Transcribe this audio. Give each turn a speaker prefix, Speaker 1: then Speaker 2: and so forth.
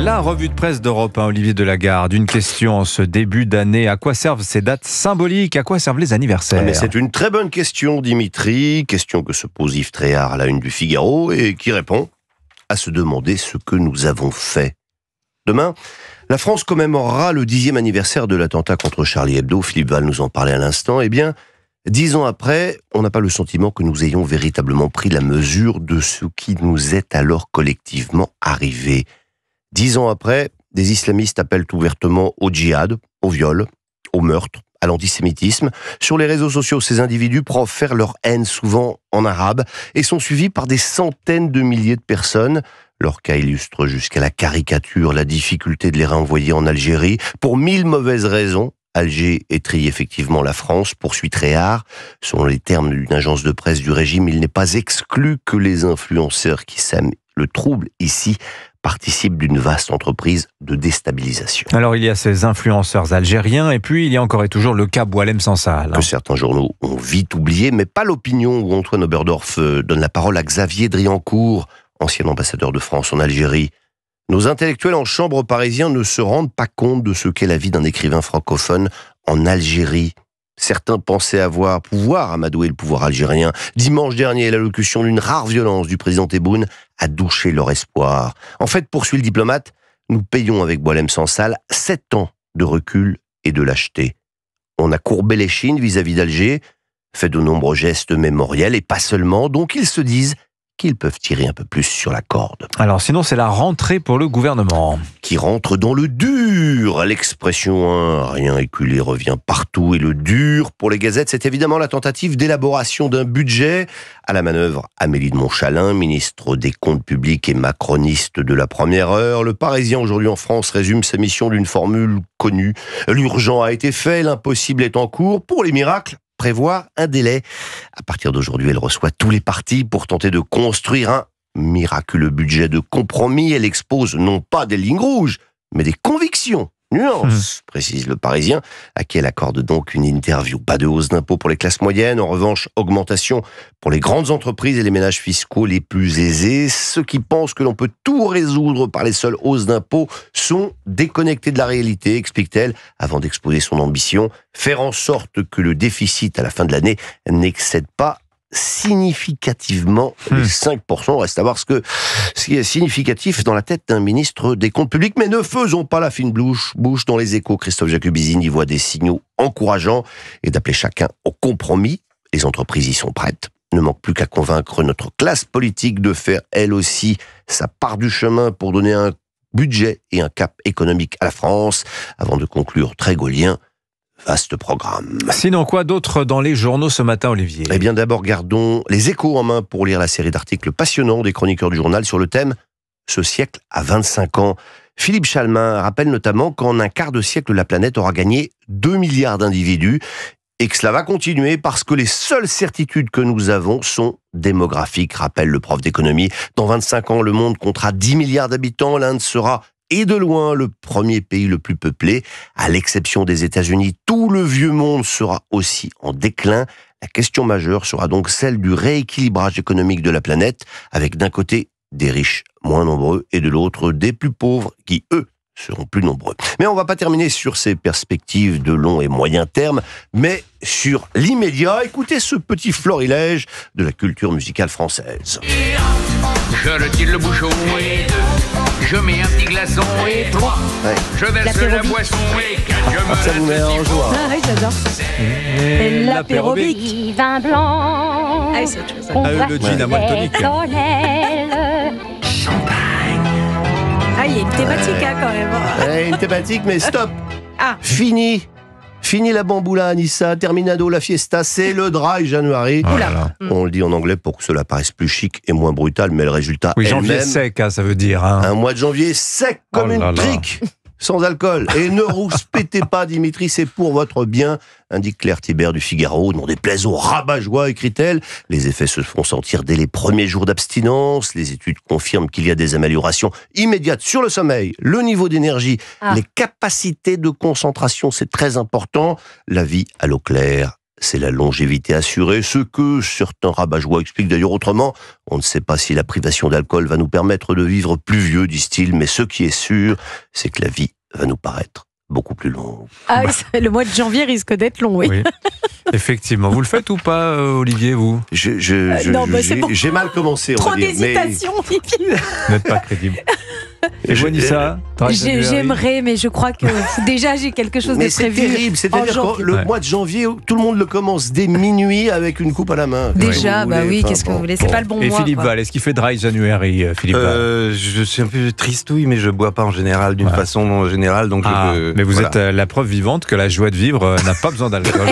Speaker 1: La revue de presse d'Europe 1, Olivier Delagarde. Une question en ce début d'année. À quoi servent ces dates symboliques? À quoi servent les anniversaires?
Speaker 2: Mais c'est une très bonne question, Dimitri. Question que se pose Yves Tréhard à la une du Figaro et qui répond à se demander ce que nous avons fait. Demain, la France commémorera le 10e anniversaire de l'attentat contre Charlie Hebdo. Philippe Val nous en parlait à l'instant. Eh bien, 10 ans après, on n'a pas le sentiment que nous ayons véritablement pris la mesure de ce qui nous est alors collectivement arrivé. 10 ans après, des islamistes appellent ouvertement au djihad, au viol, au meurtre, à l'antisémitisme. Sur les réseaux sociaux, ces individus profèrent leur haine, souvent en arabe, et sont suivis par des centaines de milliers de personnes. Leur cas illustre jusqu'à la caricature la difficulté de les renvoyer en Algérie. Pour 1000 mauvaises raisons, Alger étrille effectivement la France, poursuit Tréhard. Selon les termes d'une agence de presse du régime, il n'est pas exclu que les influenceurs qui sèment le trouble ici participent d'une vaste entreprise de déstabilisation.
Speaker 1: Alors il y a ces influenceurs algériens et puis il y a encore et toujours le cas Boualem Sansal.
Speaker 2: Que certains journaux ont vite oublié, mais pas l'opinion où Antoine Oberdorf donne la parole à Xavier Driancourt, ancien ambassadeur de France en Algérie. Nos intellectuels en chambre parisiens ne se rendent pas compte de ce qu'est la vie d'un écrivain francophone en Algérie. Certains pensaient pouvoir amadouer le pouvoir algérien. Dimanche dernier, l'allocution d'une rare violence du président Tebboune a douché leur espoir. En fait, poursuit le diplomate, nous payons avec Boualem Sansal 7 ans de recul et de lâcheté. On a courbé l'échine vis-à-vis d'Alger, fait de nombreux gestes mémoriels et pas seulement, donc ils se disent qu'ils peuvent tirer un peu plus sur la corde.
Speaker 1: Alors sinon, c'est la rentrée pour le gouvernement.
Speaker 2: Qui rentre dans le dur. L'expression rien éculé revient partout. Et le dur, pour les gazettes, c'est évidemment la tentative d'élaboration d'un budget. À la manœuvre, Amélie de Montchalin, ministre des Comptes publics et macroniste de la première heure. Le Parisien, aujourd'hui en France, résume sa mission d'une formule connue. L'urgent a été fait, l'impossible est en cours. Pour les miracles, prévoit un délai. À partir d'aujourd'hui, elle reçoit tous les partis pour tenter de construire un miraculeux budget de compromis. Elle expose non pas des lignes rouges, mais des convictions. Nuance, précise le Parisien, à qui elle accorde donc une interview. Pas de hausse d'impôts pour les classes moyennes, en revanche, augmentation pour les grandes entreprises et les ménages fiscaux les plus aisés. Ceux qui pensent que l'on peut tout résoudre par les seules hausses d'impôts sont déconnectés de la réalité, explique-t-elle, avant d'exposer son ambition, faire en sorte que le déficit à la fin de l'année n'excède pas significativement les 5%. Reste à voir ce qui est significatif dans la tête d'un ministre des Comptes publics. Mais ne faisons pas la fine bouche. Dans les Échos, Christophe Jacobizine y voit des signaux encourageants et d'appeler chacun au compromis. Les entreprises y sont prêtes. Ne manque plus qu'à convaincre notre classe politique de faire elle aussi sa part du chemin pour donner un budget et un cap économique à la France. Avant de conclure, très gaulien, vaste programme.
Speaker 1: Sinon, quoi d'autre dans les journaux ce matin, Olivier?
Speaker 2: Eh bien, d'abord, gardons les Échos en main pour lire la série d'articles passionnants des chroniqueurs du journal sur le thème « Ce siècle à 25 ans ». Philippe Chalmin rappelle notamment qu'en un quart de siècle, la planète aura gagné 2 milliards d'individus et que cela va continuer parce que les seules certitudes que nous avons sont démographiques, rappelle le prof d'économie. Dans 25 ans, le monde comptera 10 milliards d'habitants, l'Inde sera et de loin le premier pays le plus peuplé. À l'exception des États-Unis, tout le vieux monde sera aussi en déclin. La question majeure sera donc celle du rééquilibrage économique de la planète, avec d'un côté des riches moins nombreux et de l'autre des plus pauvres qui, eux, seront plus nombreux. Mais on ne va pas terminer sur ces perspectives de long et moyen terme, mais sur l'immédiat. Écoutez ce petit florilège de la culture musicale française.
Speaker 3: Je retire le bouchon et 2, je mets un petit glaçon et 3, je verse la boisson et 4, je me
Speaker 2: Ça vous met en joie.
Speaker 4: Ah oui, j'adore.
Speaker 1: Et
Speaker 4: l'apérobic.
Speaker 5: Vin blanc.
Speaker 4: Ah, c'est autre chose.
Speaker 1: le gin à moelle tonique.
Speaker 4: Ah, il y a une thématique quand même.
Speaker 2: Une thématique, mais stop.
Speaker 4: Ah.
Speaker 2: Fini la bamboula Anissa, terminado la fiesta, c'est le dry January.
Speaker 1: Oh là là.
Speaker 2: On le dit en anglais pour que cela paraisse plus chic et moins brutal, mais le résultat
Speaker 1: Oui,
Speaker 2: est le
Speaker 1: janvier
Speaker 2: même.
Speaker 1: sec, ça veut dire.
Speaker 2: Un mois de janvier sec comme
Speaker 1: Oh là
Speaker 2: une
Speaker 1: là.
Speaker 2: trique, sans alcool. Et ne rouspétez pas, Dimitri, c'est pour votre bien, indique Claire Thibert du Figaro. Non déplaise au rabat-joie, écrit-elle. Les effets se font sentir dès les premiers jours d'abstinence. Les études confirment qu'il y a des améliorations immédiates sur le sommeil, le niveau d'énergie, les capacités de concentration, c'est très important. La vie à l'eau claire c'est la longévité assurée. Ce que certains rabat-joie expliquent d'ailleurs autrement. On ne sait pas si la privation d'alcool va nous permettre de vivre plus vieux, disent-ils, mais ce qui est sûr, c'est que la vie va nous paraître beaucoup plus longue.
Speaker 4: Ah oui, le mois de janvier risque d'être long, oui.
Speaker 1: Oui. Effectivement. Vous le faites ou pas, Olivier, vous?
Speaker 4: Non, bah, c'est bon.
Speaker 2: J'ai mal commencé, on
Speaker 4: Trop
Speaker 2: va dire.
Speaker 4: d'hésitation,
Speaker 1: Vous n'êtes pas crédible. Et Vanessa,
Speaker 4: j'aimerais, mais je crois que déjà j'ai quelque chose de
Speaker 2: Mais c'est
Speaker 4: prévu.
Speaker 2: terrible, c'est-à-dire que le mois de janvier, tout le monde le commence dès minuit avec une coupe à la main.
Speaker 4: Déjà, bah oui, qu'est-ce que vous voulez, c'est pas le bon
Speaker 1: Et
Speaker 4: mois.
Speaker 1: Philippe
Speaker 4: quoi.
Speaker 1: Val, est-ce qu'il fait dry January, Philippe Val?
Speaker 5: Je suis un peu tristouille, mais je bois pas en général d'une façon générale, donc
Speaker 1: Mais vous
Speaker 5: voilà.
Speaker 1: êtes la preuve vivante que la joie de vivre n'a pas besoin d'alcool.